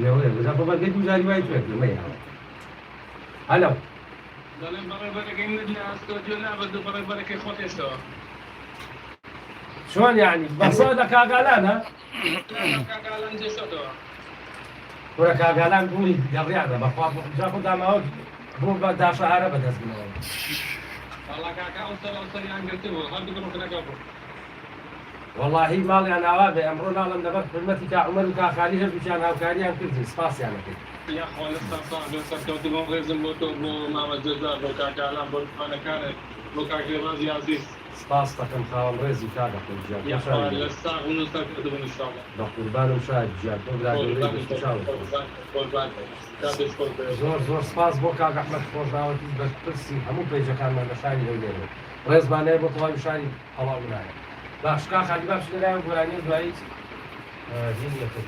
لێوەیە بزا بۆ بەگەی گوزاری وای توێت لەمەیە هەلو دەڵێن بەڕێبەرەکەی من لە ئەستۆدیۆ نابێت و بەڕێبەرەکەی خۆت ئێستەوە شلون يعني بصودا كاغالانا کاکالان دێشتەوە ولا كاغالان بولي قبل هذا بخاف جابوا داماوت بو بدا شهر بدس منهم والله کاکا ئەوسەریان گرتبوو هەردوو گڕۆکەکە بوو والله مالي انا وابي امرنا لم نبر حرمتي كعمر وكاخالي هل بشان هاوكاريان كردي سباس يعني كده یا خۆلستان سەرکەوتبووم ڕێزم بۆ تۆ بۆ مامە جەزار بۆ کاکالان بۆ خانەکانت بۆ کاکێڕازی عەزیز سپاس دەکەم خاوەن ڕێزی کاگە یا لە ساغون و سەرکەوتبوون ئینشاڵڵا بە قوربانم شاید ژیان تۆ زۆر زۆر سپاس بۆ کاک ئەحمەد خۆشناوەتی بە پرسی هەموو پێیجەکانمان لە شاری هەولێرە ڕێزبانەیە بۆ تەواوی شاری هەڵاو نایە باش کاخالی باش لەلایەن گۆرانی دوایی هینیەکەی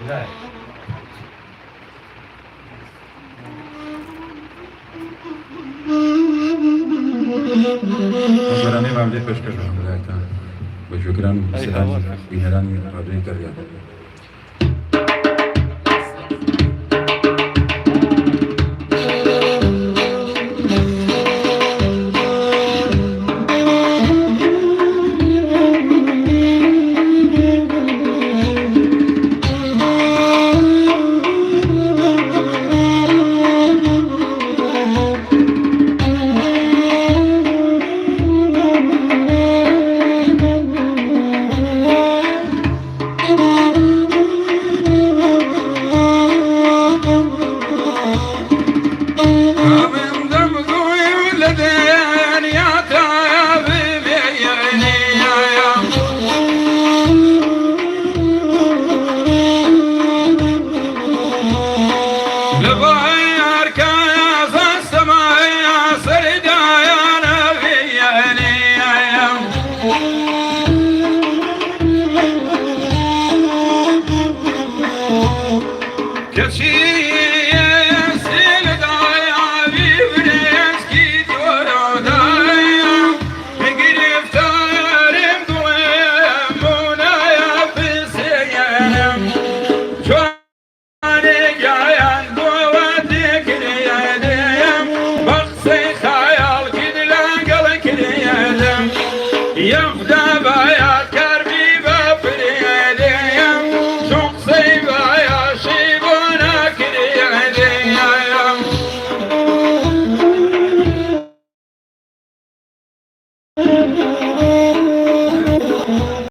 لا گۆرانەی ماملێ پێشکەش بەکەم بە جوێگران و سەرانی بینەرانی ڕادیۆی گەڕیان